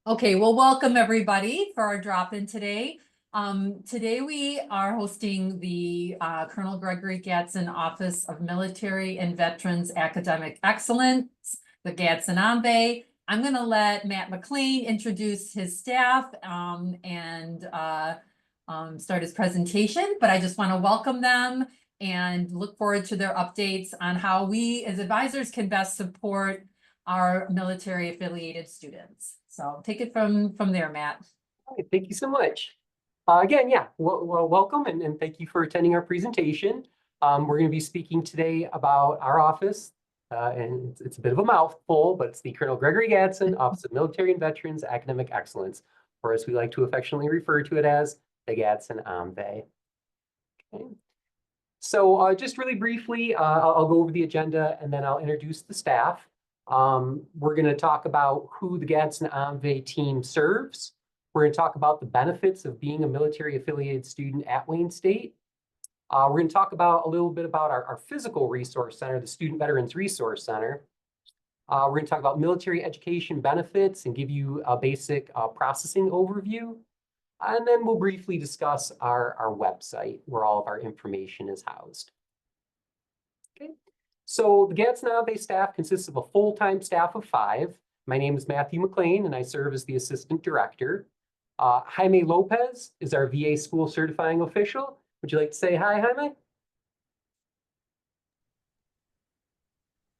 Okay, well, welcome everybody for our drop-in today. Today we are hosting the Colonel Gregory Gadson Office of Military and Veterans Academic Excellence, the Gadson OMVAE. I'm going to let Matt McLean introduce his staff and start his presentation, but I just want to welcome them and look forward to their updates on how we as advisors can best support our military affiliated students. So take it from there, Matt. All right, thank you so much. Again, welcome and thank you for attending our presentation. We're going to be speaking today about our office, and it's a bit of a mouthful, but it's the Colonel Gregory Gadson Office of Military and Veterans Academic Excellence, or as we like to affectionately refer to it as, the Gadson OMVAE. Okay. So just really briefly, I'll go over the agenda and then I'll introduce the staff. We're going to talk about who the Gadson OMVAE team serves. We're going to talk about the benefits of being a military affiliated student at Wayne State. We're going to talk about a little bit about our physical resource center, the Student Veterans Resource Center. We're going to talk about military education benefits and give you a basic processing overview. And then we'll briefly discuss our website where all of our information is housed. Okay. So the Gadson OMVAE staff consists of a full-time staff of 5. My name is Matthew McLean, and I serve as the assistant director. Jaime Lopez is our VA school certifying official. Would you like to say hi, Jaime?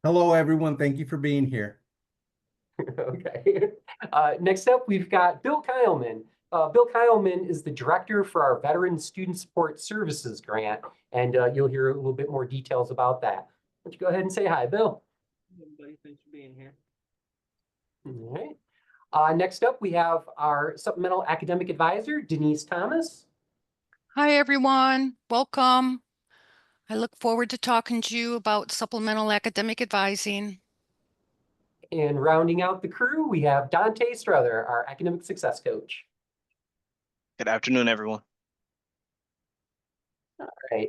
Hello, everyone. Thank you for being here. Okay. Next up, we've got Bill Kyleman. Bill Kyleman is the director for our Veteran Student Support Services grant, and you'll hear a little bit more details about that. Why don't you go ahead and say hi, Bill? Hey, everybody. Thanks for being here. All right. Next up, we have our supplemental academic advisor, Denise Thomas. Hi, everyone. Welcome. I look forward to talking to you about supplemental academic advising. And rounding out the crew, we have Dante Strother, our academic success coach. Good afternoon, everyone. All right.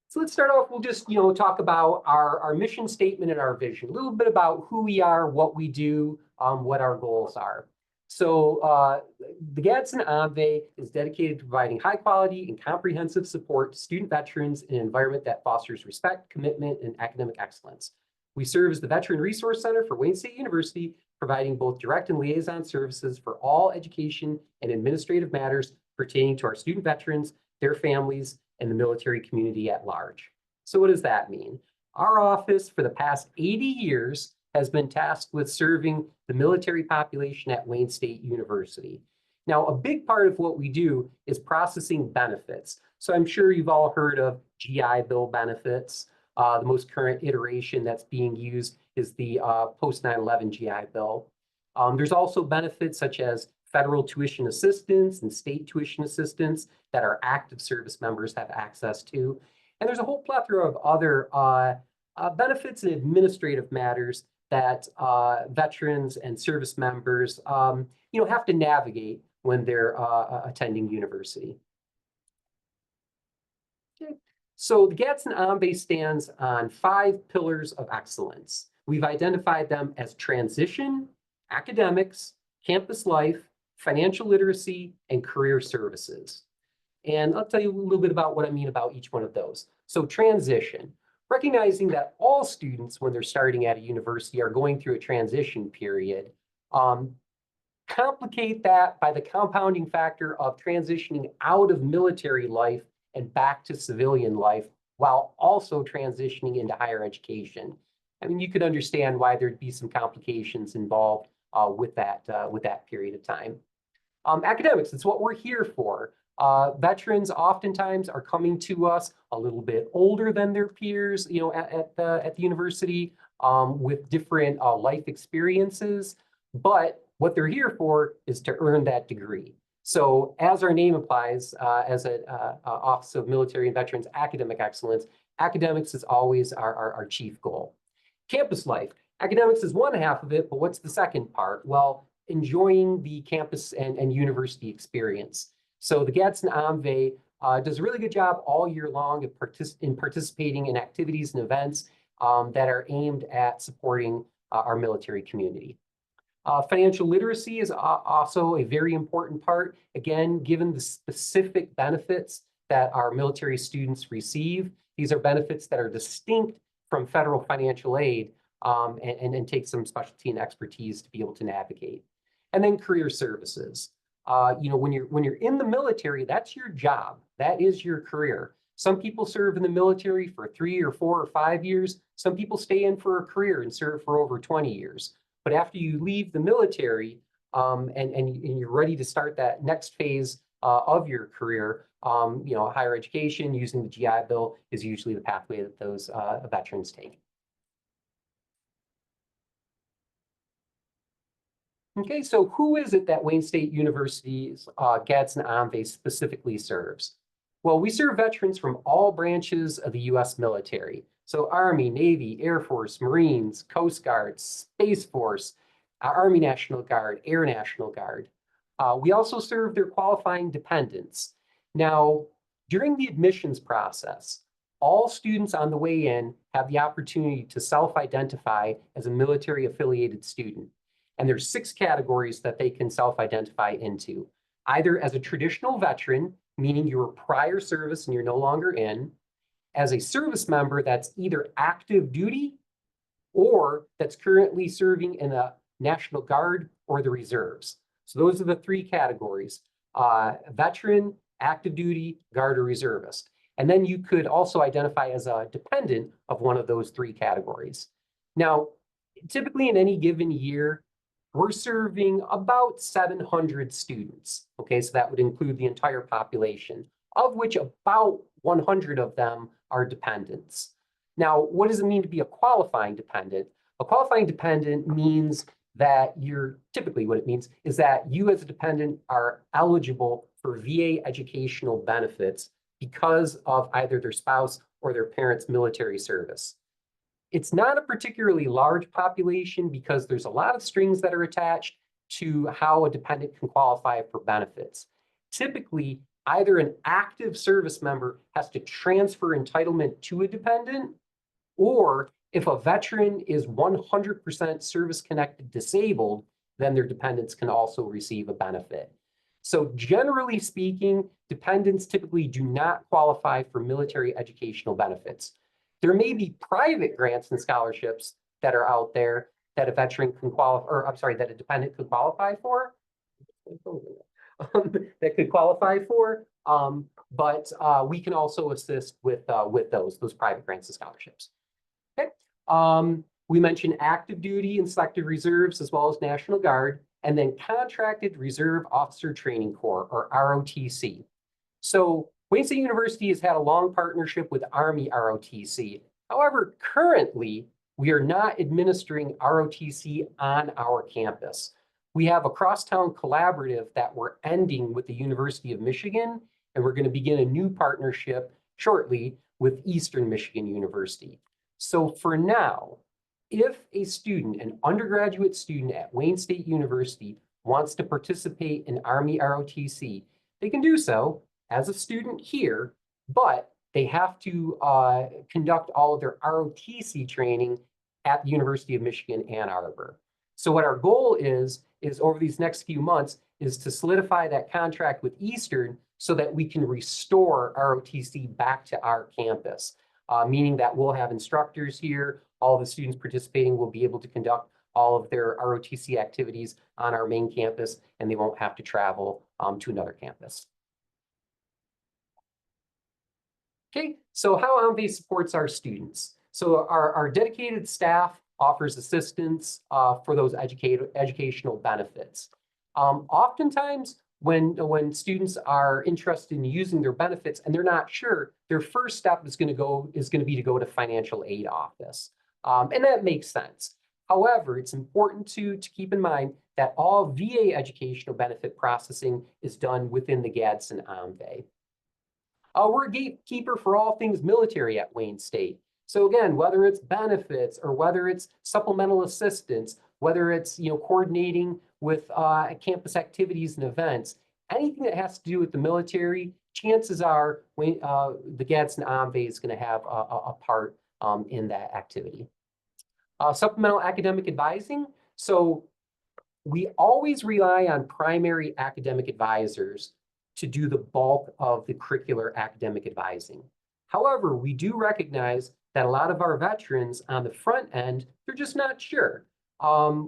So let's start off. We'll just, talk about our mission statement and our vision, a little bit about who we are, what we do, what our goals are. So the Gadson OMVAE is dedicated to providing high quality and comprehensive support to student veterans in an environment that fosters respect, commitment, and academic excellence. We serve as the Veteran Resource Center for Wayne State University, providing both direct and liaison services for all education and administrative matters pertaining to our student veterans, their families, and the military community at large. So what does that mean? Our office for the past 80 years has been tasked with serving the military population at Wayne State University. Now, a big part of what we do is processing benefits. So I'm sure you've all heard of GI Bill benefits. The most current iteration that's being used is the post 9/11 GI Bill. There's also benefits such as federal tuition assistance and state tuition assistance that our active service members have access to. And there's a whole plethora of other benefits and administrative matters that veterans and service members have to navigate when they're attending university. Okay. So the Gadson OMVAE stands on 5 pillars of excellence. We've identified them as transition, academics, campus life, financial literacy, and career services. And I'll tell you a little bit about what I mean about each one of those. So transition, recognizing that all students when they're starting at a university are going through a transition period. Complicate that by the compounding factor of transitioning out of military life and back to civilian life while also transitioning into higher education. I mean, you could understand why there'd be some complications involved with that period of time. Academics, it's what we're here for. Veterans oftentimes are coming to us a little bit older than their peers, at the university with different life experiences. But what they're here for is to earn that degree. So as our name implies, as an Office of Military and Veterans Academic Excellence, academics is always our chief goal. Campus life. Academics is one half of it, but what's the second part? Well, enjoying the campus and university experience. So the Gadson OMVAE does a really good job all year long in participating in activities and events that are aimed at supporting our military community. Financial literacy is also a very important part. Again, given the specific benefits that our military students receive, these are benefits that are distinct from federal financial aid, and take some specialty and expertise to be able to navigate. And then career services. When you're in the military, that's your job. That is your career. Some people serve in the military for 3 or 4 or 5 years. Some people stay in for a career and serve for over 20 years. But after you leave the military, and you're ready to start that next phase of your career, higher education using the GI Bill is usually the pathway that those veterans take. Okay, so who is it that Wayne State University's Gadson OMVAE specifically serves? Well, we serve veterans from all branches of the U.S. military. So Army, Navy, Air Force, Marines, Coast Guard, Space Force, Army National Guard, Air National Guard. We also serve their qualifying dependents. Now, during the admissions process, all students on the way in have the opportunity to self-identify as a military-affiliated student. And there's 6 categories that they can self-identify into. Either as a traditional veteran, meaning you were prior service and you're no longer in, as a service member that's either active duty or that's currently serving in a National Guard or the reserves. So those are the 3 categories: veteran, active duty, Guard, or reservist. And then you could also identify as a dependent of one of those 3 categories. Now, typically in any given year, we're serving about 700 students. Okay, so that would include the entire population, of which about 100 of them are dependents. Now, what does it mean to be a qualifying dependent? A qualifying dependent means that typically what it means is that you as a dependent are eligible for VA educational benefits because of either their spouse or their parents' military service. It's not a particularly large population because there's a lot of strings that are attached to how a dependent can qualify for benefits. Typically, either an active service member has to transfer entitlement to a dependent, or if a veteran is 100% service-connected disabled, then their dependents can also receive a benefit. So generally speaking, dependents typically do not qualify for military educational benefits. There may be private grants and scholarships that are out there that a veteran can qualify, or I'm sorry, that a dependent could qualify for. That could qualify for, but we can also assist with those private grants and scholarships. Okay. We mentioned active duty and selective reserves as well as National Guard, and then Contracted Reserve Officer Training Corps, or ROTC. So Wayne State University has had a long partnership with Army ROTC. However, currently, we are not administering ROTC on our campus. We have a crosstown collaborative that we're ending with the University of Michigan, and we're going to begin a new partnership shortly with Eastern Michigan University. So for now, if a student, an undergraduate student at Wayne State University, wants to participate in Army ROTC, they can do so as a student here, but they have to conduct all of their ROTC training at the University of Michigan, Ann Arbor. So what our goal is over these next few months is to solidify that contract with Eastern so that we can restore ROTC back to our campus, meaning that we'll have instructors here. All the students participating will be able to conduct all of their ROTC activities on our main campus, and they won't have to travel to another campus. Okay, so how OMVAE supports our students. So our dedicated staff offers assistance for those educational benefits. Oftentimes, when students are interested in using their benefits and they're not sure, their first step is going to be to go to financial aid office. And that makes sense. However, it's important to keep in mind that all VA educational benefit processing is done within the Gadson OMVAE. We're a gatekeeper for all things military at Wayne State. So again, whether it's benefits or whether it's supplemental assistance, whether it's coordinating with campus activities and events, anything that has to do with the military, chances are the Gadson OMVAE is going to have a part in that activity. Supplemental academic advising. So we always rely on primary academic advisors to do the bulk of the curricular academic advising. However, we do recognize that a lot of our veterans on the front end, they're just not sure.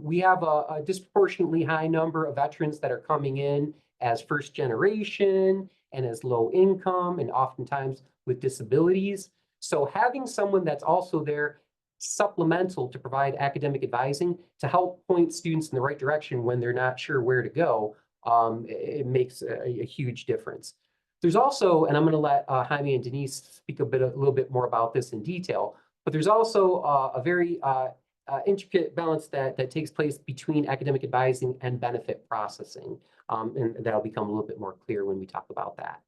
We have a disproportionately high number of veterans that are coming in as first generation and as low income and oftentimes with disabilities. So having someone that's also there supplemental to provide academic advising to help point students in the right direction when they're not sure where to go, it makes a huge difference. There's also, and I'm going to let Jaime and Denise speak a little bit more about this in detail, but there's also a very intricate balance that takes place between academic advising and benefit processing. And that'll become a little bit more clear when we talk about that.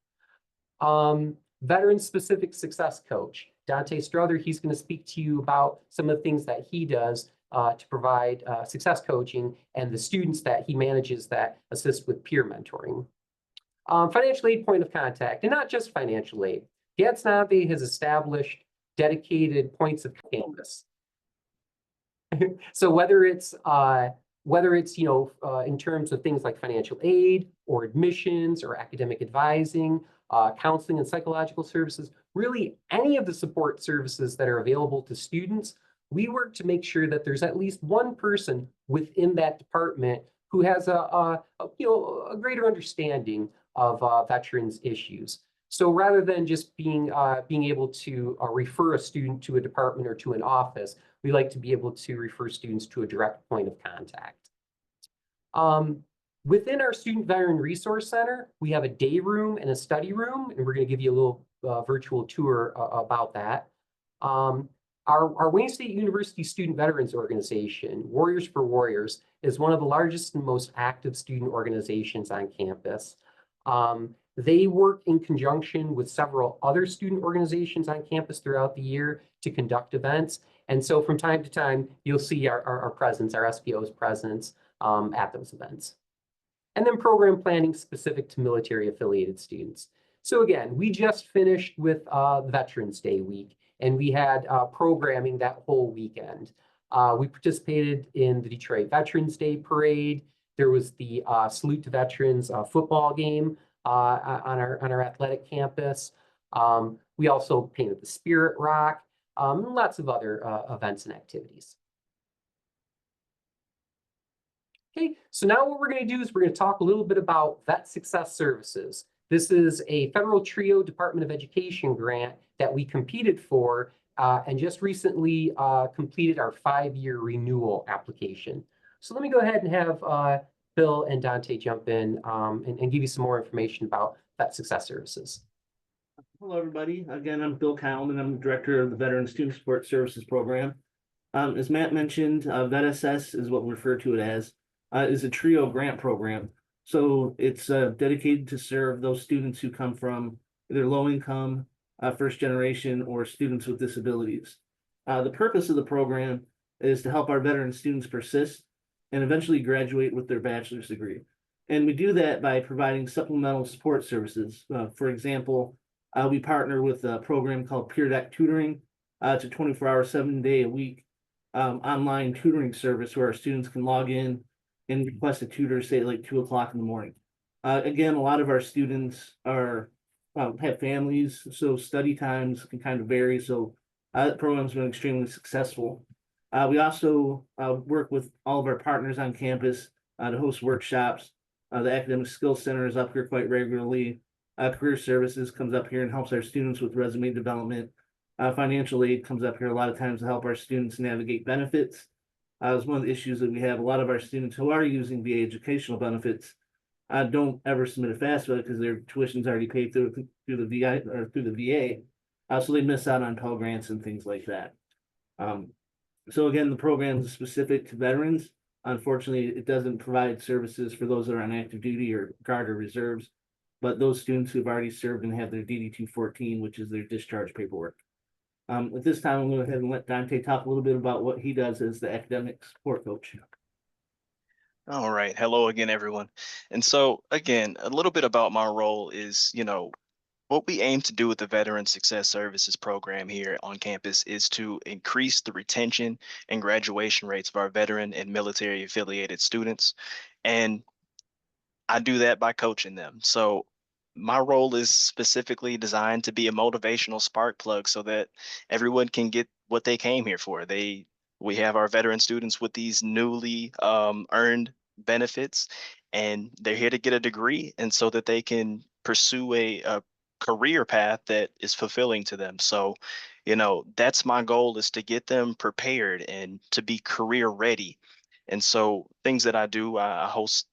Veteran-specific success coach, Dante Strother, he's going to speak to you about some of the things that he does to provide success coaching and the students that he manages that assist with peer mentoring. Financial aid point of contact, and not just financial aid. Gadson OMVAE has established dedicated points of campus. So whether it's in terms of things like financial aid or admissions or academic advising, counseling and psychological services, really any of the support services that are available to students, we work to make sure that there's at least one person within that department who has a greater understanding of veterans issues. So rather than just being able to refer a student to a department or to an office, we like to be able to refer students to a direct point of contact. Within our Student Veteran Resource Center, we have a day room and a study room, and we're going to give you a little virtual tour about that. Our Wayne State University Student Veterans Organization, Warriors for Warriors, is one of the largest and most active student organizations on campus. They work in conjunction with several other student organizations on campus throughout the year to conduct events. And so from time to time, you'll see our presence, our SPO's presence at those events. And then program planning specific to military affiliated students. So again, we just finished with Veterans Day week, and we had programming that whole weekend. We participated in the Detroit Veterans Day Parade. There was the Salute to Veterans football game on our athletic campus. We also painted the Spirit Rock, lots of other events and activities. Okay, so now what we're going to do is we're going to talk a little bit about Vet Success Services. This is a federal TRIO Department of Education grant that we competed for and just recently completed our 5-year renewal application. So let me go ahead and have Bill and Dante jump in and give you some more information about Vet Success Services. Hello, everybody. Again, I'm Bill Cowman. I'm the director of the Veteran Student Support Services Program. As Matt mentioned, VetSS is what we refer to it as, is a TRIO grant program. So it's dedicated to serve those students who come from either low income, first generation, or students with disabilities. The purpose of the program is to help our veteran students persist and eventually graduate with their bachelor's degree. And we do that by providing supplemental support services. For example, we partner with a program called Peer Deck Tutoring. It's a 24-hour, 7-day-a-week online tutoring service where our students can log in and request a tutor, say like 2 o'clock in the morning. Again, a lot of our students are have families, so study times can kind of vary. So the program's been extremely successful. We also work with all of our partners on campus to host workshops. The Academic Skills Center is up here quite regularly. Career Services comes up here and helps our students with resume development. Financial aid comes up here a lot of times to help our students navigate benefits. It's one of the issues that we have. A lot of our students who are using VA educational benefits don't ever submit a FAFSA because their tuition's already paid through the VI or through the VA, so they miss out on Pell Grants and things like that. So again, the program is specific to veterans. Unfortunately, it doesn't provide services for those that are on active duty or Guard or reserves, but those students who've already served and have their DD-214, which is their discharge paperwork. At this time, I'm going to go ahead and let Dante talk a little bit about what he does as the academic support coach. All right. Hello again, everyone. And so again, a little bit about my role is, What we aim to do with the Veteran Success Services program here on campus is to increase the retention and graduation rates of our veteran and military affiliated students. And I do that by coaching them. So my role is specifically designed to be a motivational spark plug so that everyone can get what they came here for. We have our veteran students with these newly earned benefits, and they're here to get a degree, and so that they can pursue a career path that is fulfilling to them. So, that's my goal, is to get them prepared and to be career ready. And so things that I do, I host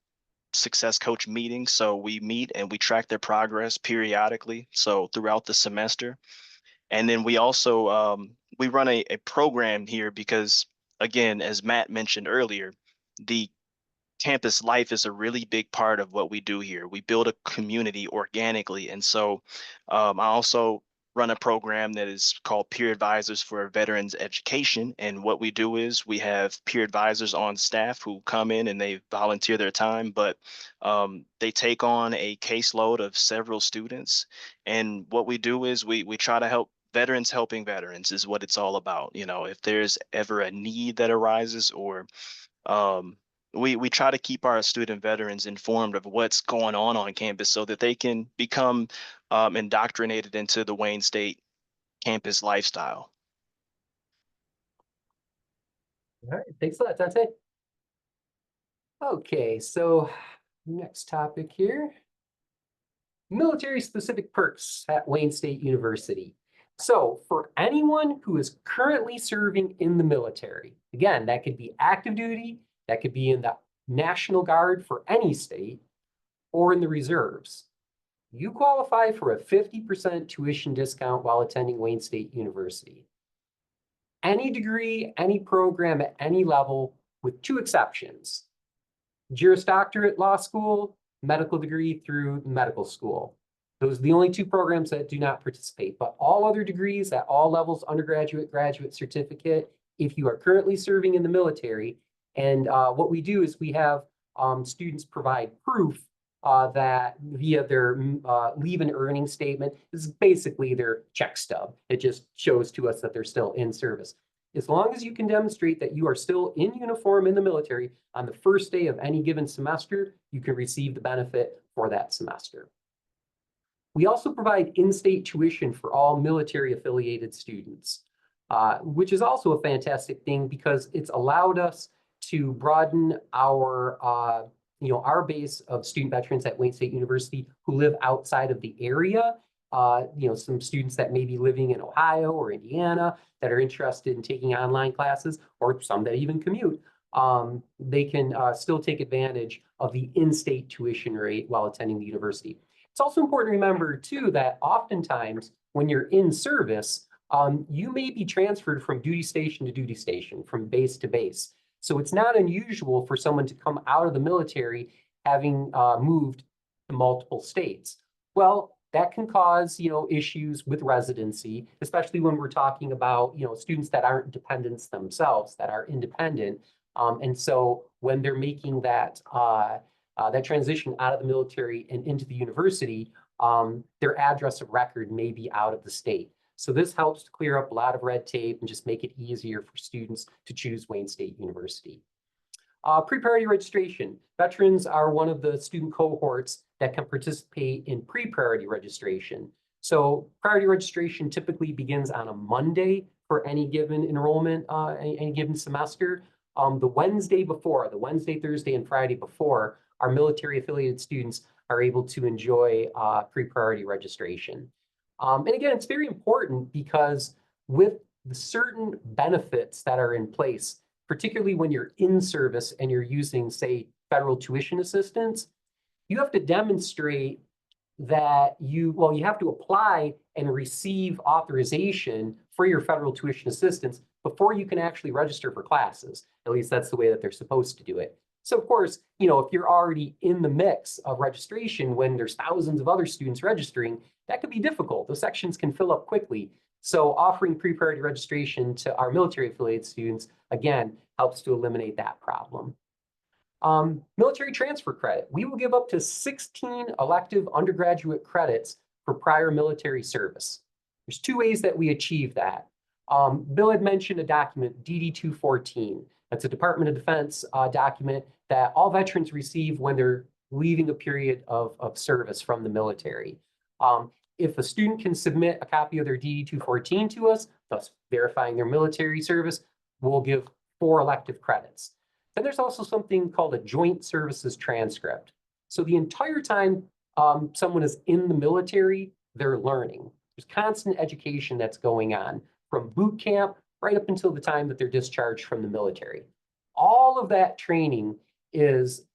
success coach meetings. So we meet and we track their progress periodically. So throughout the semester. And then we also we run a program here because, again, as Matt mentioned earlier, the campus life is a really big part of what we do here. We build a community organically. And so I also run a program that is called Peer Advisors for Veterans Education. And what we do is we have peer advisors on staff who come in and they volunteer their time, but they take on a caseload of several students. And what we do is we try to help veterans helping veterans is what it's all about. If there's ever a need that arises, or um, we try to keep our student veterans informed of what's going on campus so that they can become indoctrinated into the Wayne State campus lifestyle. All right, thanks a lot, Dante. Okay, so next topic here. Military-specific perks at Wayne State University. So for anyone who is currently serving in the military, again, that could be active duty, that could be in the National Guard for any state, or in the reserves, you qualify for a 50% tuition discount while attending Wayne State University. Any degree, any program at any level, with two exceptions: Juris Doctorate Law School, medical degree through medical school. Those are the only two programs that do not participate, but all other degrees at all levels, undergraduate, graduate, certificate, if you are currently serving in the military. And what we do is we have students provide proof that via their leave and earning statement. This is basically their check stub. It just shows to us that they're still in service. As long as you can demonstrate that you are still in uniform in the military on the first day of any given semester, you can receive the benefit for that semester. We also provide in-state tuition for all military affiliated students, which is also a fantastic thing because it's allowed us to broaden our our base of student veterans at Wayne State University who live outside of the area. Some students that may be living in Ohio or Indiana that are interested in taking online classes, or some that even commute. They can still take advantage of the in-state tuition rate while attending the university. It's also important to remember, too, that oftentimes when you're in service, you may be transferred from duty station to duty station, from base to base. So it's not unusual for someone to come out of the military having moved to multiple states. Well, that can cause, issues with residency, especially when we're talking about, students that aren't dependents themselves, that are independent. And so when they're making that transition out of the military and into the university, their address of record may be out of the state. So this helps to clear up a lot of red tape and just make it easier for students to choose Wayne State University. Pre-priority registration. Veterans are one of the student cohorts that can participate in pre-priority registration. So priority registration typically begins on a Monday for any given enrollment, any given semester. The Wednesday, Thursday, and Friday before, our military affiliated students are able to enjoy pre-priority registration. And again, it's very important because with the certain benefits that are in place, particularly when you're in service and you're using, say, federal tuition assistance, you have to demonstrate that you have to apply and receive authorization for your federal tuition assistance before you can actually register for classes. At least that's the way that they're supposed to do it. So of course, if you're already in the mix of registration when there's thousands of other students registering, that could be difficult. Those sections can fill up quickly. So offering pre-priority registration to our military affiliated students, again, helps to eliminate that problem. Military transfer credit. We will give up to 16 elective undergraduate credits for prior military service. There's two ways that we achieve that. Bill had mentioned a document, DD 214. That's a Department of Defense document that all veterans receive when they're leaving a period of service from the military. If a student can submit a copy of their DD 214 to us, thus verifying their military service, we'll give 4 elective credits. Then there's also something called a joint services transcript. So the entire time someone is in the military, they're learning. There's constant education that's going on from boot camp right up until the time that they're discharged from the military. All of that training is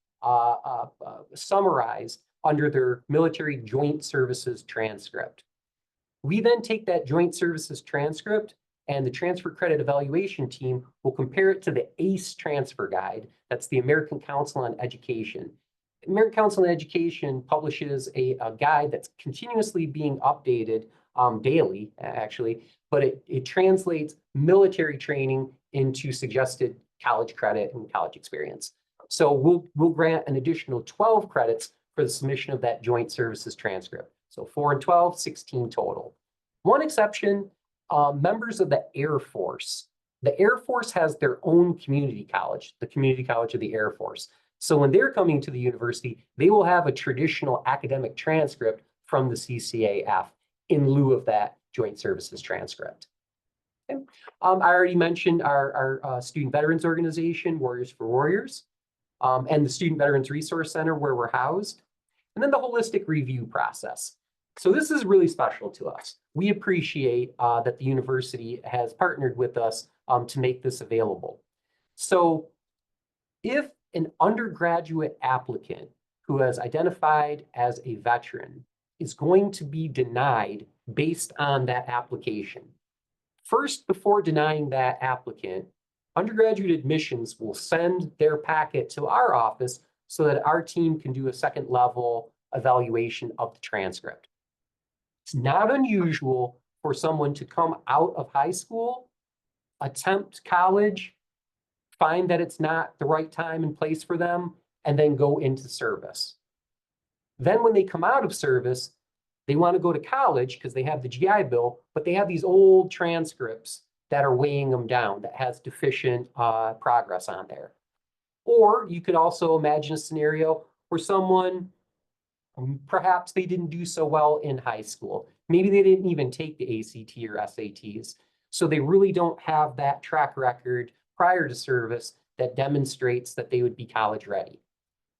summarized under their military joint services transcript. We then take that joint services transcript and the transfer credit evaluation team will compare it to the ACE transfer guide. That's the American Council on Education. The American Council on Education publishes a guide that's continuously being updated daily, actually, but it translates military training into suggested college credit and college experience. So we'll grant an additional 12 credits for the submission of that joint services transcript. So 4 and 12, 16 total. One exception, members of the Air Force. The Air Force has their own community college, the Community College of the Air Force. So when they're coming to the university, they will have a traditional academic transcript from the CCAF in lieu of that joint services transcript. Okay. I already mentioned our Student Veterans Organization, Warriors for Warriors, and the Student Veterans Resource Center where we're housed, and then the holistic review process. So this is really special to us. We appreciate that the university has partnered with us to make this available. So if an undergraduate applicant who has identified as a veteran is going to be denied based on that application, first, before denying that applicant, undergraduate admissions will send their packet to our office so that our team can do a second level evaluation of the transcript. It's not unusual for someone to come out of high school, attempt college, find that it's not the right time and place for them, and then go into service. Then when they come out of service, they want to go to college because they have the GI Bill, but they have these old transcripts that are weighing them down, that has deficient progress on there. Or you could also imagine a scenario where someone, perhaps they didn't do so well in high school. Maybe they didn't even take the ACT or SATs. So they really don't have that track record prior to service that demonstrates that they would be college ready.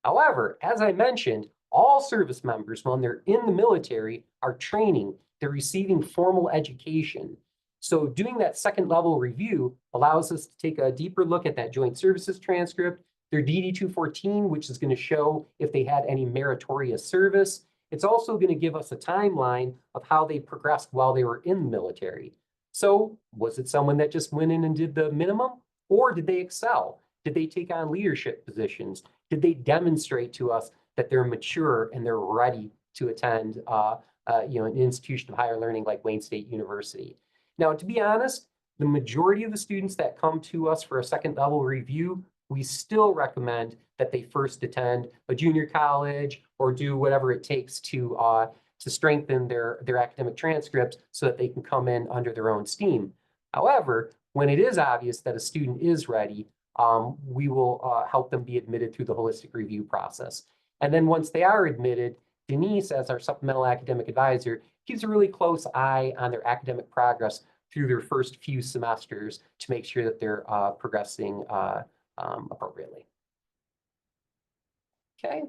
However, as I mentioned, all service members, when they're in the military, are training, they're receiving formal education. So doing that second level review allows us to take a deeper look at that joint services transcript, their DD 214, which is going to show if they had any meritorious service. It's also going to give us a timeline of how they progressed while they were in the military. So was it someone that just went in and did the minimum, or did they excel? Did they take on leadership positions? Did they demonstrate to us that they're mature and they're ready to attend an institution of higher learning like Wayne State University? Now, to be honest, the majority of the students that come to us for a second level review, we still recommend that they first attend a junior college or do whatever it takes to strengthen their academic transcripts so that they can come in under their own steam. However, when it is obvious that a student is ready, we will help them be admitted through the holistic review process. And then once they are admitted, Denise, as our supplemental academic advisor, keeps a really close eye on their academic progress through their first few semesters to make sure that they're progressing appropriately. Okay.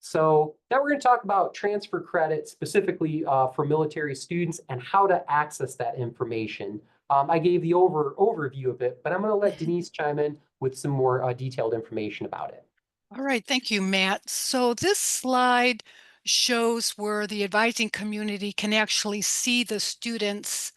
So now we're going to talk about transfer credit specifically for military students and how to access that information. I gave the overview of it, but I'm going to let Denise chime in with some more detailed information about it. All right, thank you, Matt. So this slide shows where the advising community can actually see the students'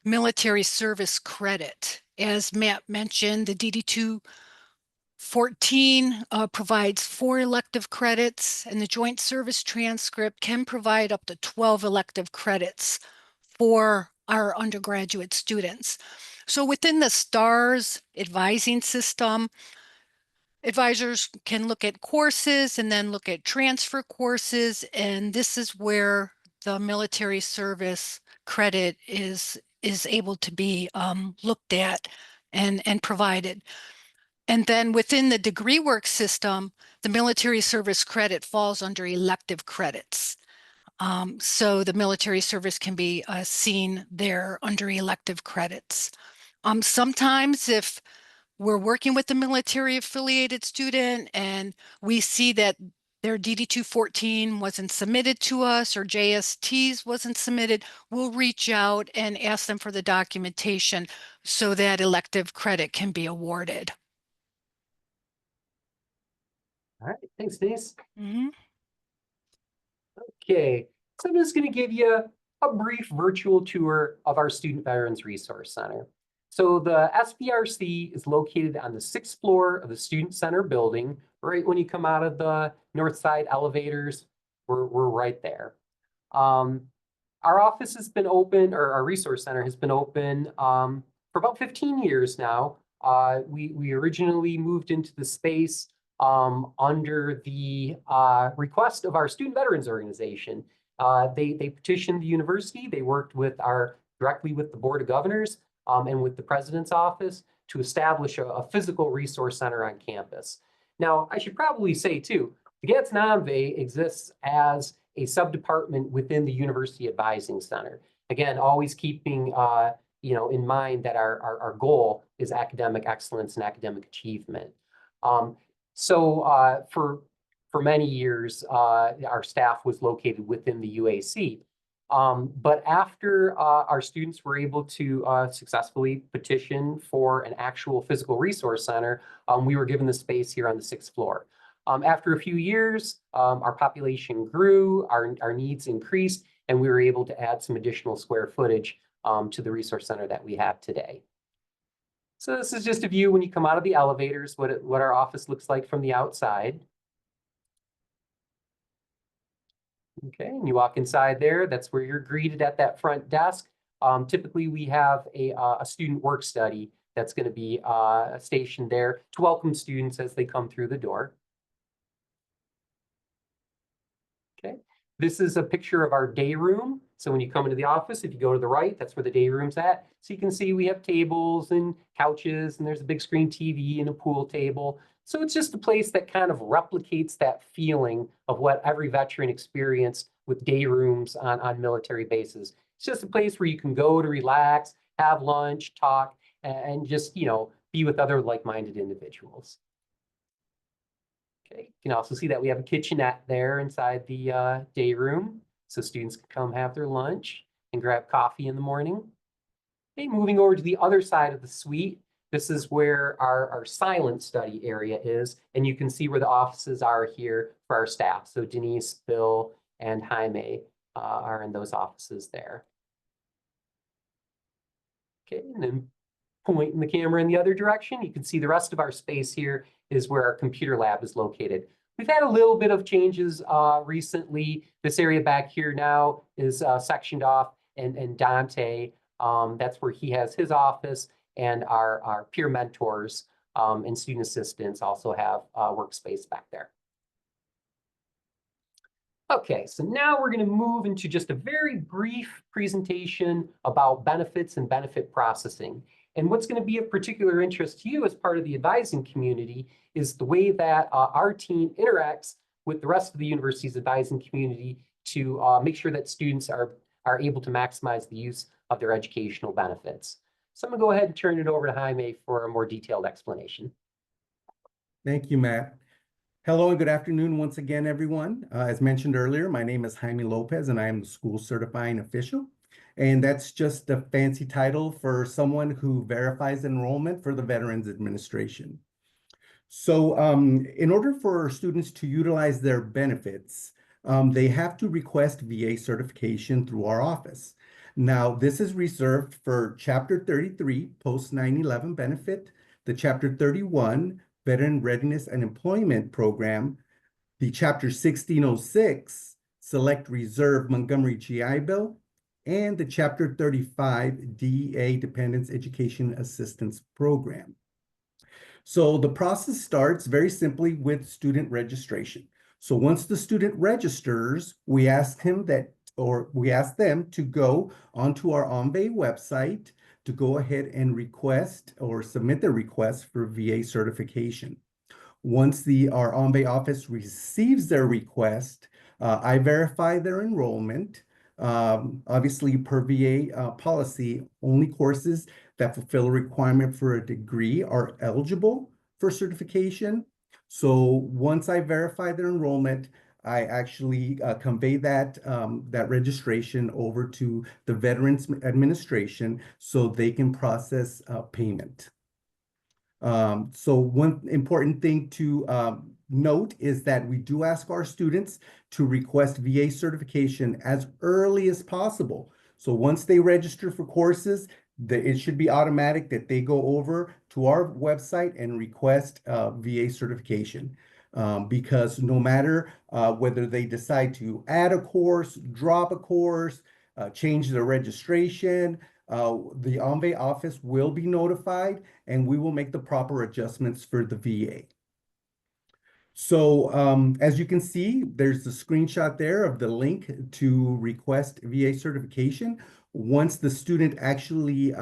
military service credit. As Matt mentioned, the DD 214 provides 4 elective credits, and the joint service transcript can provide up to 12 elective credits for our undergraduate students. So within the STARS advising system, advisors can look at courses and then look at transfer courses, and this is where the military service credit is able to be looked at and provided. And then within the degree work system, the military service credit falls under elective credits. So the military service can be seen there under elective credits. Sometimes if we're working with a military affiliated student and we see that their DD 214 wasn't submitted to us or JSTs wasn't submitted, we'll reach out and ask them for the documentation so that elective credit can be awarded. All right, thanks, Denise. Mhm. Okay, so I'm just going to give you a brief virtual tour of our Student Veterans Resource Center. So the SVRC is located on the 6th floor of the Student Center building, right when you come out of the north side elevators. We're right there. Our office has been open, or our resource center has been open for about 15 years now. We originally moved into the space under the request of our Student Veterans Organization. They petitioned the university. They worked directly with the Board of Governors and with the President's Office to establish a physical resource center on campus. Now, I should probably say too, the Gadson OMVAE exists as a sub-department within the University Advising Center. Again, always keeping in mind that our goal is academic excellence and academic achievement. So for many years, our staff was located within the UAC. But after our students were able to successfully petition for an actual physical resource center, we were given the space here on the 6th floor. After a few years, our population grew, our needs increased, and we were able to add some additional square footage to the resource center that we have today. So this is just a view when you come out of the elevators, what our office looks like from the outside. Okay, and you walk inside there, that's where you're greeted at that front desk. Typically, we have a student work study that's going to be stationed there to welcome students as they come through the door. Okay, this is a picture of our day room. So when you come into the office, if you go to the right, that's where the day room's at. So you can see we have tables and couches, and there's a big screen TV and a pool table. So it's just a place that kind of replicates that feeling of what every veteran experienced with day rooms on military bases. It's just a place where you can go to relax, have lunch, talk, and just, be with other like-minded individuals. Okay, you can also see that we have a kitchenette there inside the day room, so students can come have their lunch and grab coffee in the morning. Okay, moving over to the other side of the suite, this is where our silent study area is, and you can see where the offices are here for our staff. So Denise, Bill, and Jaime are in those offices there. Okay, and then pointing the camera in the other direction, you can see the rest of our space here is where our computer lab is located. We've had a little bit of changes recently. This area back here now is sectioned off, and Dante, that's where he has his office, and our peer mentors and student assistants also have workspace back there. Okay, so now we're going to move into just a very brief presentation about benefits and benefit processing. And what's going to be of particular interest to you as part of the advising community is the way that our team interacts with the rest of the university's advising community to make sure that students are able to maximize the use of their educational benefits. So I'm going to go ahead and turn it over to Jaime for a more detailed explanation. Thank you, Matt. Hello and good afternoon once again, everyone. As mentioned earlier, my name is Jaime Lopez and I am the school certifying official. And that's just a fancy title for someone who verifies enrollment for the Veterans Administration. So in order for students to utilize their benefits, they have to request VA certification through our office. Now, this is reserved for Chapter 33, Post 9/11 benefit, the Chapter 31, Veteran Readiness and Employment Program, the Chapter 1606, Select Reserve Montgomery GI Bill, and the Chapter 35 DEA Dependents Education Assistance Program. So the process starts very simply with student registration. So once the student registers, we ask him or we ask them to go onto our OMVAE website to go ahead and request or submit their request for VA certification. Once our OMVAE office receives their request, I verify their enrollment. Obviously, per VA policy, only courses that fulfill a requirement for a degree are eligible for certification. So once I verify their enrollment, I actually convey that registration over to the Veterans Administration so they can process payment. So one important thing to note is that we do ask our students to request VA certification as early as possible. So once they register for courses, it should be automatic that they go over to our website and request VA certification. Because no matter whether they decide to add a course, drop a course, change their registration, the OMVAE office will be notified and we will make the proper adjustments for the VA. So as you can see, there's the screenshot there of the link to request VA certification. Once the student actually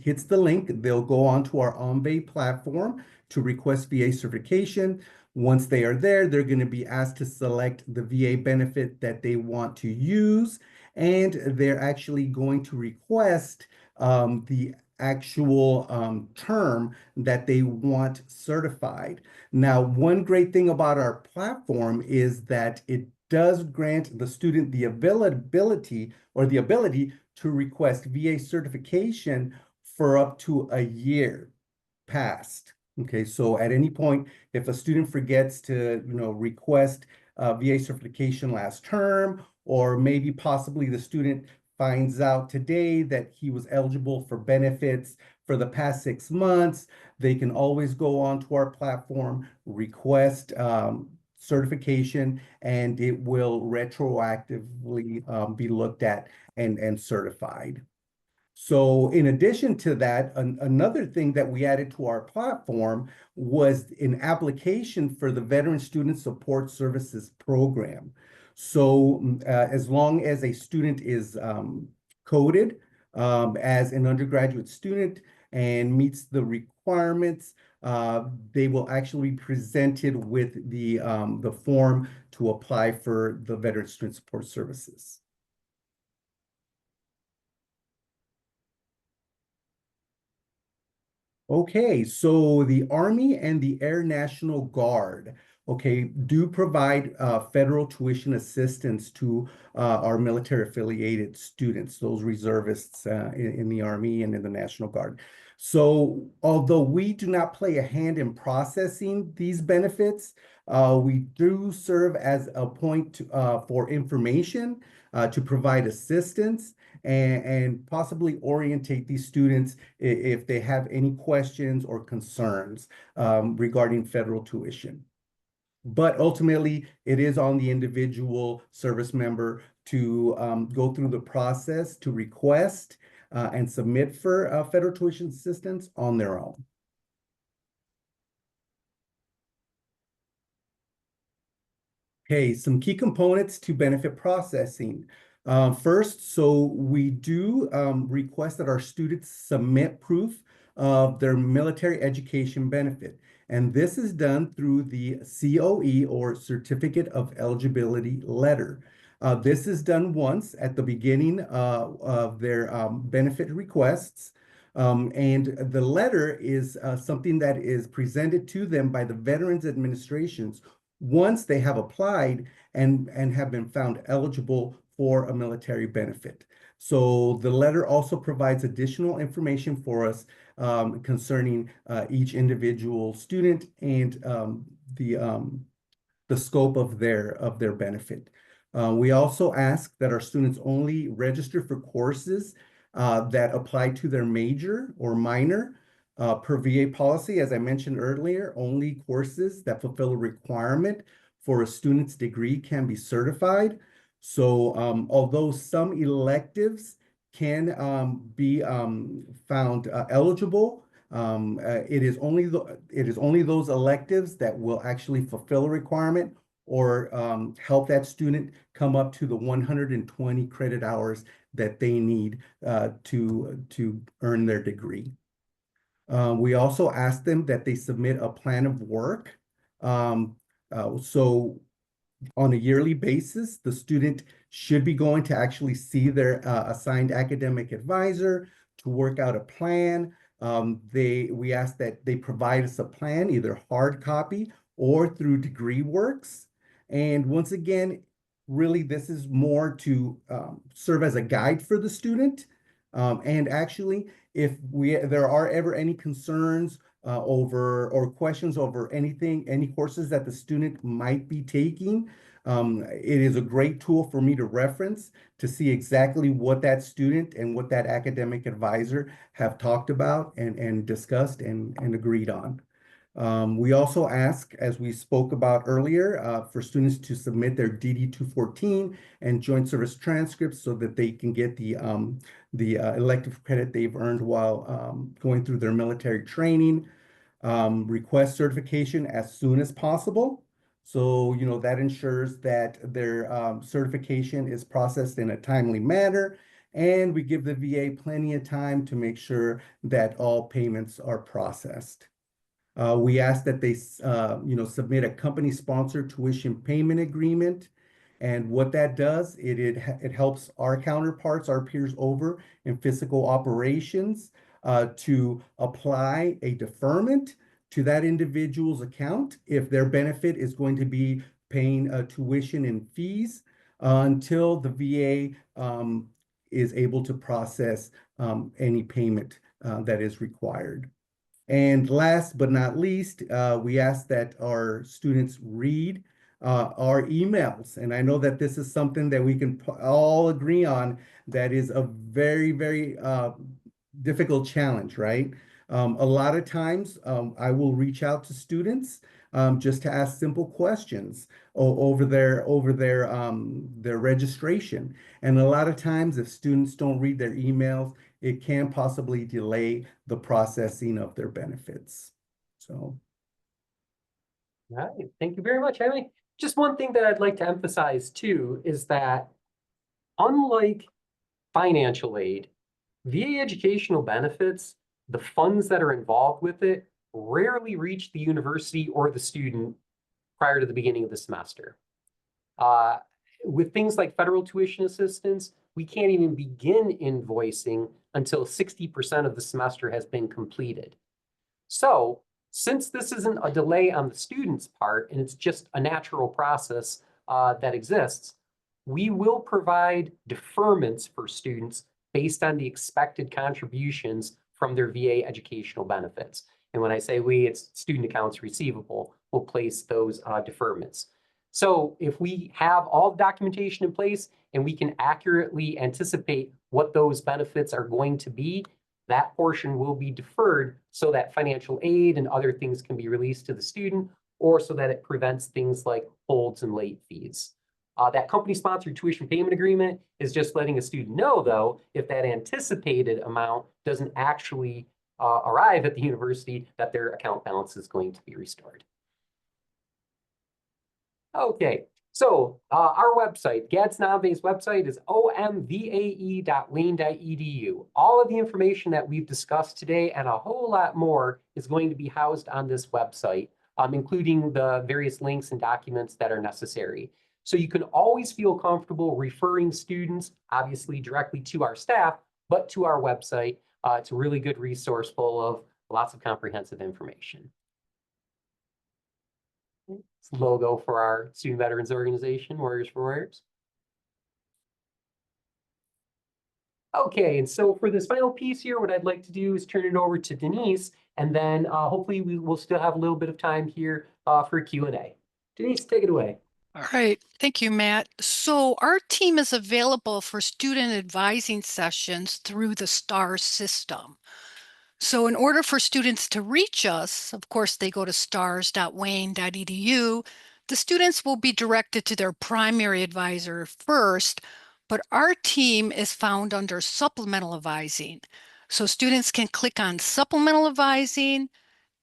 hits the link, they'll go onto our OMVAE platform to request VA certification. Once they are there, they're going to be asked to select the VA benefit that they want to use, and they're actually going to request the actual term that they want certified. Now, one great thing about our platform is that it does grant the student the ability to request VA certification for up to a year past. Okay, so at any point, if a student forgets to, request VA certification last term, or maybe possibly the student finds out today that he was eligible for benefits for the past 6 months, they can always go onto our platform, request certification, and it will retroactively be looked at and certified. So in addition to that, another thing that we added to our platform was an application for the Veteran Student Support Services Program. So as long as a student is coded as an undergraduate student and meets the requirements, they will actually be presented with the form to apply for the Veteran Student Support Services. Okay, so the Army and the Air National Guard, do provide federal tuition assistance to our military affiliated students, those reservists in the Army and in the National Guard. So although we do not play a hand in processing these benefits, we do serve as a point for information to provide assistance and possibly orientate these students if they have any questions or concerns regarding federal tuition. But ultimately, it is on the individual service member to go through the process to request and submit for federal tuition assistance on their own. Okay, some key components to benefit processing. First, so we do request that our students submit proof of their military education benefit. And this is done through the COE, or Certificate of Eligibility Letter. This is done once at the beginning of their benefit requests. And the letter is something that is presented to them by the Veterans Administrations once they have applied and have been found eligible for a military benefit. So the letter also provides additional information for us concerning each individual student and the scope of their benefit. We also ask that our students only register for courses that apply to their major or minor. Per VA policy, as I mentioned earlier, only courses that fulfill a requirement for a student's degree can be certified. So although some electives can be found eligible, it is only those electives that will actually fulfill a requirement or help that student come up to the 120 credit hours that they need to earn their degree. We also ask them that they submit a plan of work. So on a yearly basis, the student should be going to actually see their assigned academic advisor to work out a plan. We ask that they provide us a plan, either hard copy or through DegreeWorks. And once again, really, this is more to serve as a guide for the student. And actually, if there are ever any concerns over or questions over any courses that the student might be taking, it is a great tool for me to reference to see exactly what that student and what that academic advisor have talked about and discussed and agreed on. We also ask, as we spoke about earlier, for students to submit their DD-214 and joint service transcripts so that they can get the elective credit they've earned while going through their military training. Request certification as soon as possible. So, that ensures that their certification is processed in a timely manner, and we give the VA plenty of time to make sure that all payments are processed. We ask that they, submit a company-sponsored tuition payment agreement. And what that does, it helps our counterparts, our peers over in physical operations, to apply a deferment to that individual's account if their benefit is going to be paying tuition and fees until the VA is able to process any payment that is required. And last but not least, we ask that our students read our emails. And I know that this is something that we can all agree on that is a very, very difficult challenge, right? A lot of times I will reach out to students just to ask simple questions over their registration. And a lot of times if students don't read their emails, it can possibly delay the processing of their benefits. So. All right, thank you very much, Emily. Just one thing that I'd like to emphasize too is that unlike financial aid, VA educational benefits, the funds that are involved with it rarely reach the university or the student prior to the beginning of the semester. With things like federal tuition assistance, we can't even begin invoicing until 60% of the semester has been completed. So since this isn't a delay on the student's part, and it's just a natural process that exists, we will provide deferments for students based on the expected contributions from their VA educational benefits. And when I say we, it's student accounts receivable will place those deferments. So if we have all the documentation in place and we can accurately anticipate what those benefits are going to be, that portion will be deferred so that financial aid and other things can be released to the student, or so that it prevents things like holds and late fees. That company-sponsored tuition payment agreement is just letting a student know, though, if that anticipated amount doesn't actually arrive at the university, that their account balance is going to be restored. Okay, so our website, Gadson OMVAE's website is omvae.wayne.edu. All of the information that we've discussed today and a whole lot more is going to be housed on this website, including the various links and documents that are necessary. So you can always feel comfortable referring students, obviously directly to our staff, but to our website. It's a really good resource full of lots of comprehensive information. It's the logo for our Student Veterans Organization, Warriors for Warriors. Okay, and so for this final piece here, what I'd like to do is turn it over to Denise, and then hopefully we will still have a little bit of time here for Q&A. Denise, take it away. All right, thank you, Matt. So our team is available for student advising sessions through the STAR system. So in order for students to reach us, of course, they go to stars.wayne.edu. The students will be directed to their primary advisor first, but our team is found under supplemental advising. So students can click on supplemental advising,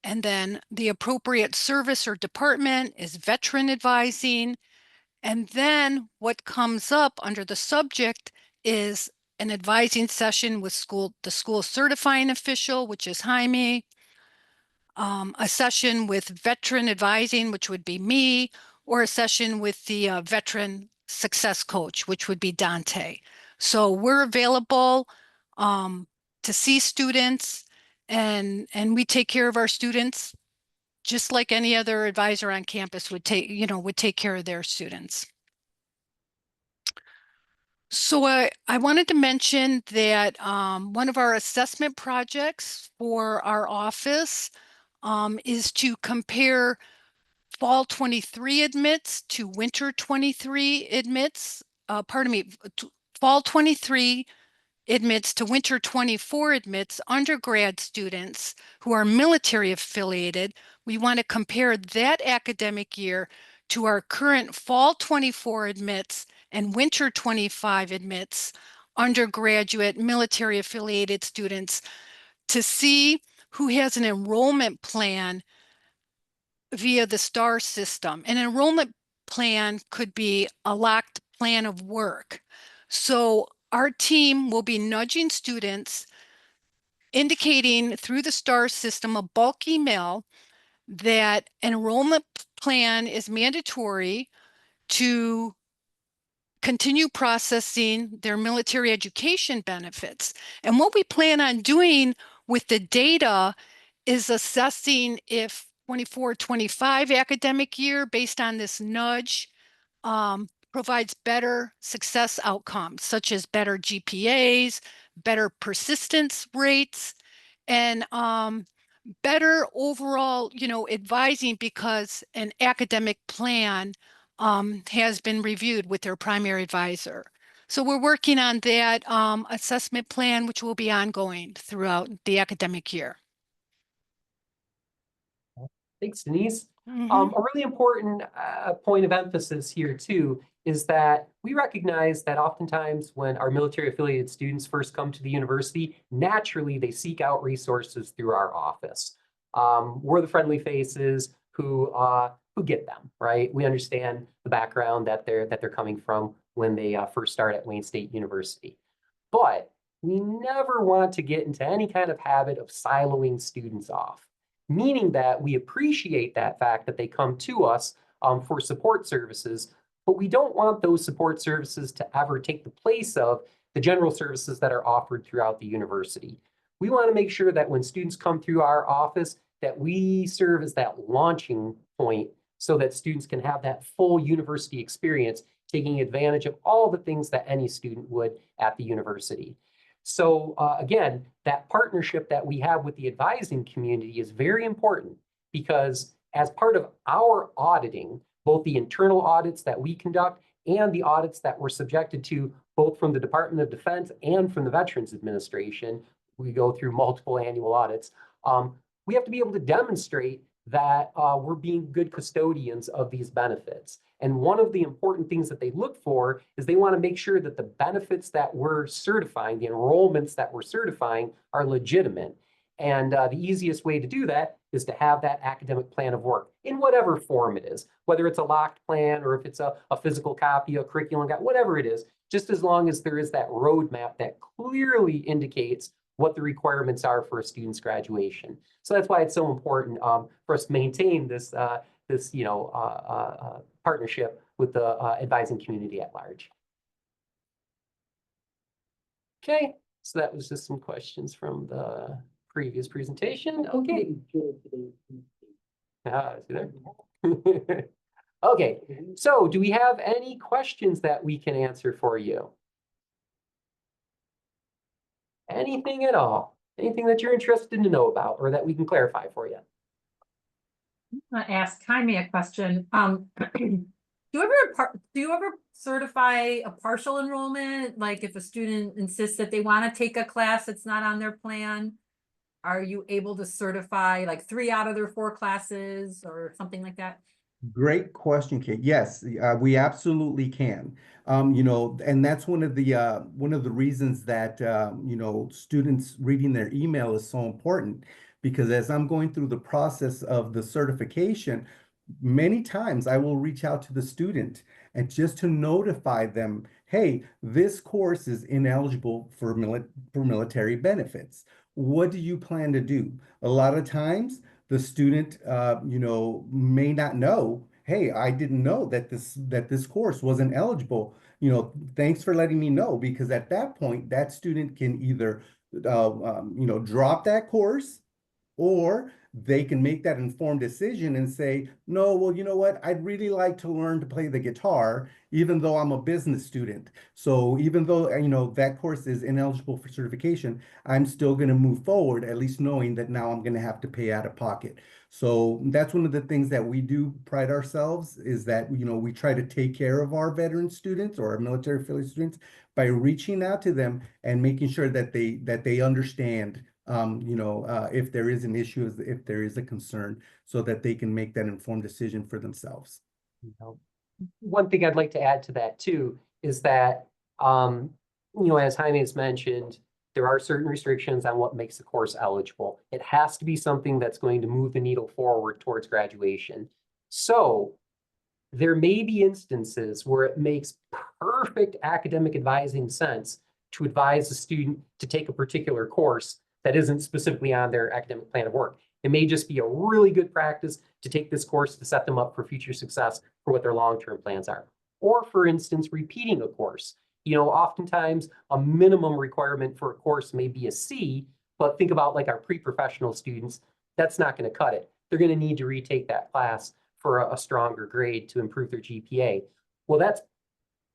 And then the appropriate service or department is veteran advising. And then what comes up under the subject is an advising session with the school certifying official, which is Jaime, a session with veteran advising, which would be me, or a session with the veteran success coach, which would be Dante. So we're available to see students, and we take care of our students just like any other advisor on campus would take care of their students. So I wanted to mention that one of our assessment projects for our office is to compare fall 23 admits to winter 23 admits. Fall 23 admits to winter 24 admits undergrad students who are military affiliated. We want to compare that academic year to our current fall 24 admits and winter 25 admits undergraduate military affiliated students to see who has an enrollment plan via the STAR system. An enrollment plan could be a locked plan of work. So our team will be nudging students, indicating through the STAR system a bulk email that an enrollment plan is mandatory to continue processing their military education benefits. And what we plan on doing with the data is assessing if 24-25 academic year, based on this nudge, provides better success outcomes, such as better GPAs, better persistence rates, and better overall, advising, because an academic plan has been reviewed with their primary advisor. So we're working on that assessment plan, which will be ongoing throughout the academic year. Thanks, Denise. Mhm. A really important point of emphasis here too is that we recognize that oftentimes when our military affiliated students first come to the university, naturally they seek out resources through our office. We're the friendly faces who get them, right? We understand the background that they're coming from when they first start at Wayne State University. But we never want to get into any kind of habit of siloing students off, meaning that we appreciate that fact that they come to us for support services, but we don't want those support services to ever take the place of the general services that are offered throughout the university. We want to make sure that when students come through our office, that we serve as that launching point so that students can have that full university experience, taking advantage of all the things that any student would at the university. So again, that partnership that we have with the advising community is very important, because as part of our auditing, both the internal audits that we conduct and the audits that we're subjected to, both from the Department of Defense and from the Veterans Administration, we go through multiple annual audits. We have to be able to demonstrate that we're being good custodians of these benefits. And one of the important things that they look for is they want to make sure that the benefits that we're certifying, the enrollments that we're certifying, are legitimate. And the easiest way to do that is to have that academic plan of work in whatever form it is, whether it's a locked plan or if it's a physical copy, a curriculum, whatever it is, just as long as there is that roadmap that clearly indicates what the requirements are for a student's graduation. So that's why it's so important for us to maintain this partnership with the advising community at large. Okay, so that was just some questions from the previous presentation. Okay. See there? Okay, so do we have any questions that we can answer for you? Anything at all? Anything that you're interested to know about or that we can clarify for you? I'm gonna ask Jaime a question. Do you ever certify a partial enrollment? Like if a student insists that they want to take a class that's not on their plan, are you able to certify like 3 out of their 4 classes or something like that? Great question, Kate. Yes, we absolutely can. And that's one of the reasons that students reading their email is so important, because as I'm going through the process of the certification, many times I will reach out to the student and just to notify them, hey, this course is ineligible for military benefits. What do you plan to do? A lot of times the student, may not know, hey, I didn't know that this course wasn't eligible. Thanks for letting me know, because at that point, that student can either, drop that course, or they can make that informed decision and say, no, well, you know what? I'd really like to learn to play the guitar, even though I'm a business student. So even though, that course is ineligible for certification, I'm still going to move forward, at least knowing that now I'm going to have to pay out of pocket. So that's one of the things that we do pride ourselves, is that, we try to take care of our veteran students or our military affiliate students by reaching out to them and making sure that they understand if there is an issue, if there is a concern, so that they can make that informed decision for themselves. One thing I'd like to add to that too is that, as Jaime has mentioned, there are certain restrictions on what makes the course eligible. It has to be something that's going to move the needle forward towards graduation. So there may be instances where it makes perfect academic advising sense to advise a student to take a particular course that isn't specifically on their academic plan of work. It may just be a really good practice to take this course to set them up for future success for what their long-term plans are. Or for instance, repeating a course. Oftentimes a minimum requirement for a course may be a C, but think about like our pre-professional students, that's not going to cut it. They're going to need to retake that class for a stronger grade to improve their GPA. Well, that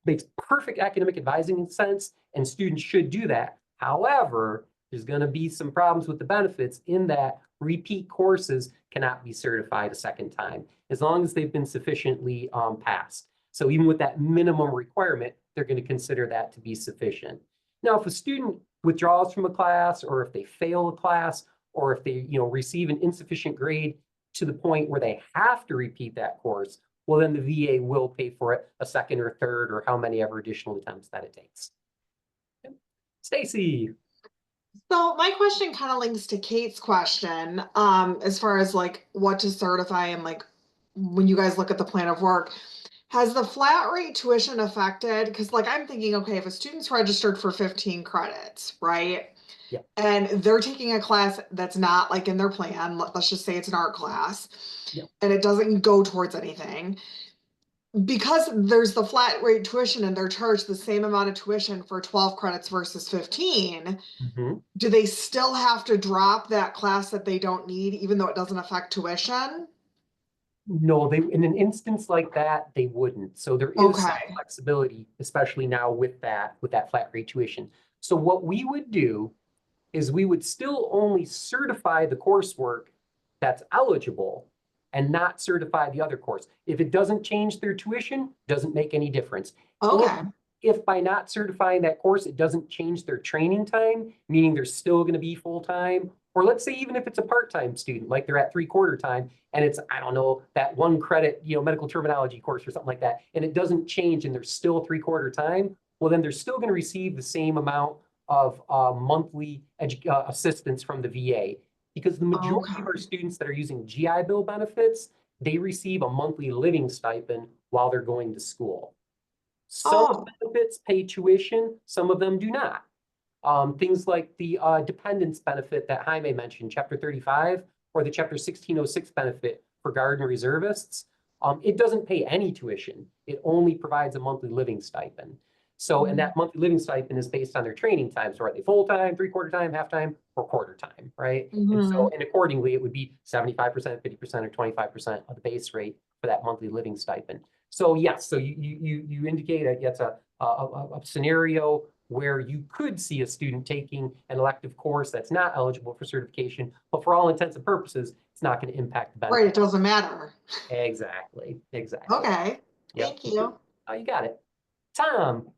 makes perfect academic advising sense, and students should do that. However, there's going to be some problems with the benefits in that repeat courses cannot be certified a second time, as long as they've been sufficiently passed. So even with that minimum requirement, they're going to consider that to be sufficient. Now, if a student withdraws from a class, or if they fail a class, or if they receive an insufficient grade to the point where they have to repeat that course, well, then the VA will pay for it a second or third, or how many ever additional attempts that it takes. Stacy. So my question kind of links to Kate's question, as far as like what to certify and like when you guys look at the plan of work. Has the flat rate tuition affected? Because like I'm thinking, okay, if a student's registered for 15 credits, right? Yeah. And they're taking a class that's not like in their plan, let's just say it's an art class, yeah, and it doesn't go towards anything. Because there's the flat rate tuition and they're charged the same amount of tuition for 12 credits versus 15, do they still have to drop that class that they don't need, even though it doesn't affect tuition? No, in an instance like that, they wouldn't. So there is some flexibility, especially now with that flat rate tuition. So what we would do is we would still only certify the coursework that's eligible and not certify the other course. If it doesn't change their tuition, doesn't make any difference. Okay. If by not certifying that course, it doesn't change their training time, meaning they're still going to be full-time, or let's say even if it's a part-time student, like they're at 3/4 time, and it's, I don't know, that 1 credit, medical terminology course or something like that, and it doesn't change and they're still 3/4 time, well, then they're still going to receive the same amount of monthly assistance from the VA. Because the majority of our students that are using GI Bill benefits, they receive a monthly living stipend while they're going to school. Some benefits pay tuition, some of them do not. Things like the dependence benefit that Jaime mentioned, Chapter 35, or the Chapter 1606 benefit for Guard and Reservists, it doesn't pay any tuition. It only provides a monthly living stipend. So, and that monthly living stipend is based on their training time. So are they full-time, 3/4 time, half-time, or quarter time, right? And accordingly, it would be 75%, 50%, or 25% of the base rate for that monthly living stipend. So yes, so you indicate that it's a scenario where you could see a student taking an elective course that's not eligible for certification, but for all intents and purposes, it's not going to impact the benefit. Right, it doesn't matter. Exactly. Okay, thank you. Oh, you got it. Tom.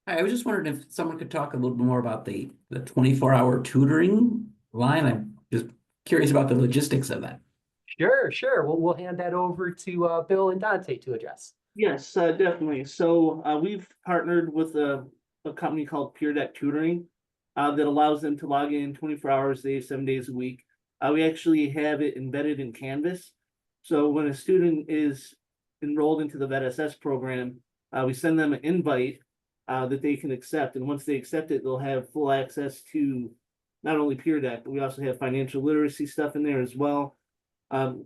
I was just wondering if someone could talk a little bit more about the 24-hour tutoring line. I'm just curious about the logistics of that. Sure. We'll hand that over to Bill and Dante to address. Yes, definitely. So we've partnered with a a company called Peer Deck Tutoring that allows them to log in 24 hours a day, 7 days a week. We actually have it embedded in Canvas. So when a student is enrolled into the VET-SS program, we send them an invite that they can accept. And once they accept it, they'll have full access to not only Peer Deck, but we also have financial literacy stuff in there as well.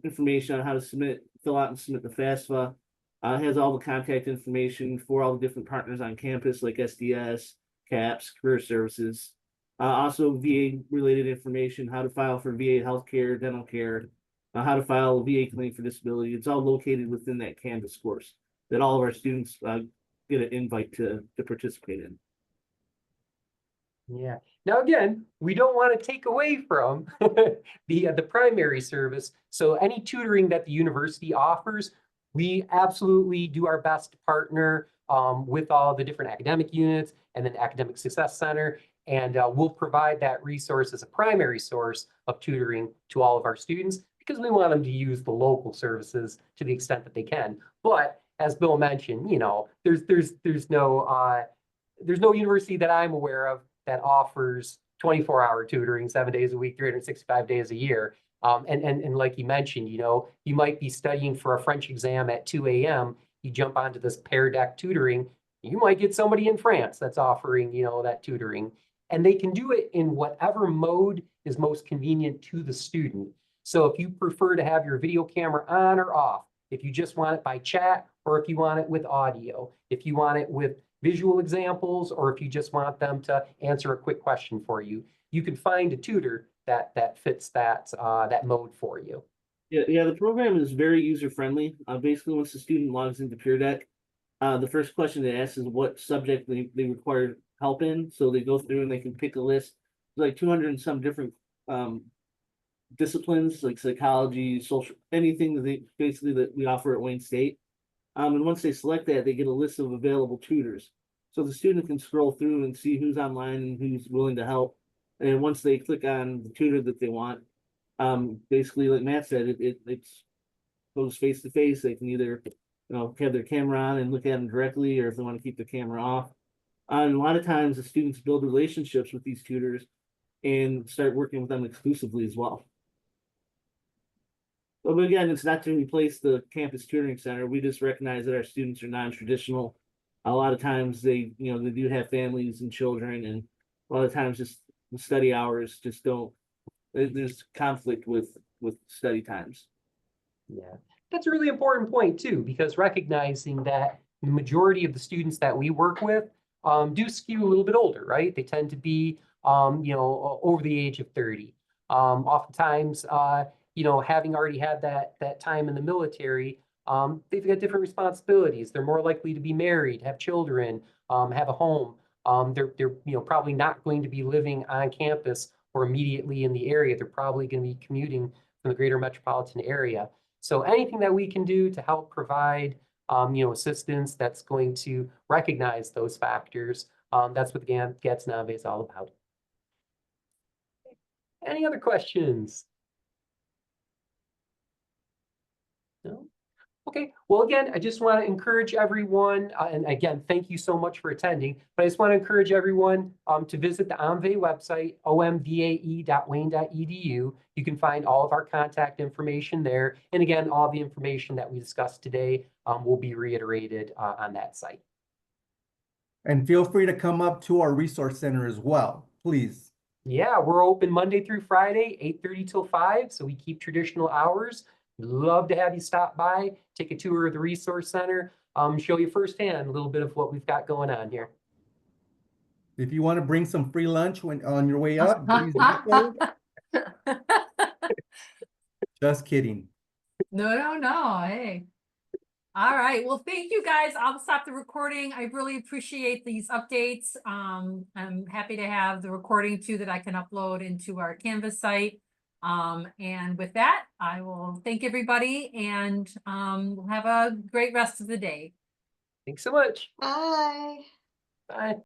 Information on how to fill out and submit the FAFSA. It has all the contact information for all the different partners on campus, like SDS, CAPS, Career Services. Also VA related information, how to file for VA healthcare, dental care, how to file a VA claim for disability. It's all located within that Canvas course that all of our students get an invite to participate in. Yeah. Now, again, we don't want to take away from the primary service. So any tutoring that the university offers, we absolutely do our best to partner with all the different academic units and then Academic Success Center. And we'll provide that resource as a primary source of tutoring to all of our students because we want them to use the local services to the extent that they can. But as Bill mentioned, you know, there's no university that I'm aware of that offers 24-hour tutoring 7 days a week, 365 days a year. And like you mentioned, you know, you might be studying for a French exam at 2 a.m. You jump onto this Peer Deck tutoring. You might get somebody in France that's offering, you know, that tutoring. And they can do it in whatever mode is most convenient to the student. So if you prefer to have your video camera on or off, if you just want it by chat, or if you want it with audio, if you want it with visual examples, or if you just want them to answer a quick question for you, you can find a tutor that fits that mode for you. Yeah, the program is very user friendly. Basically, once the student logs into Peer Deck, the first question they ask is what subject they require help in. So they go through and they can pick a list. There's like 200 and some different disciplines like psychology, social, anything that we offer at Wayne State. And once they select that, they get a list of available tutors. So the student can scroll through and see who's online and who's willing to help. And once they click on the tutor that they want, basically, like Matt said, it goes face to face. They can either, have their camera on and look at them directly, or if they want to keep the camera off. And a lot of times the students build relationships with these tutors and start working with them exclusively as well. But again, it's not to replace the campus tutoring center. We just recognize that our students are non-traditional. A lot of times they do have families and children, and a lot of times just the study hours just don't, there's conflict with study times. Yeah, that's a really important point too, because recognizing that the majority of the students that we work with do skew a little bit older, right? They tend to be, over the age of 30. Oftentimes, having already had that time in the military, they've got different responsibilities. They're more likely to be married, have children, have a home. They're probably not going to be living on campus or immediately in the area. They're probably going to be commuting from the greater metropolitan area. So anything that we can do to help provide, assistance that's going to recognize those factors, that's what the Gadson OMVAE is all about. Any other questions? No? Okay, well, again, I just want to encourage everyone, and again, thank you so much for attending, but I just want to encourage everyone to visit the OMVAE website, omvae.wayne.edu. You can find all of our contact information there. And again, all the information that we discussed today will be reiterated on that site. And feel free to come up to our resource center as well, please. Yeah, we're open Monday through Friday, 8:30 till 5, so we keep traditional hours. We'd love to have you stop by, take a tour of the resource center, show you firsthand a little bit of what we've got going on here. If you want to bring some free lunch on your way up, please do so. Just kidding. No. Hey. All right. Well, thank you guys. I'll stop the recording. I really appreciate these updates. I'm happy to have the recording too that I can upload into our Canvas site. And with that, I will thank everybody and have a great rest of the day. Thanks so much. Bye. Bye.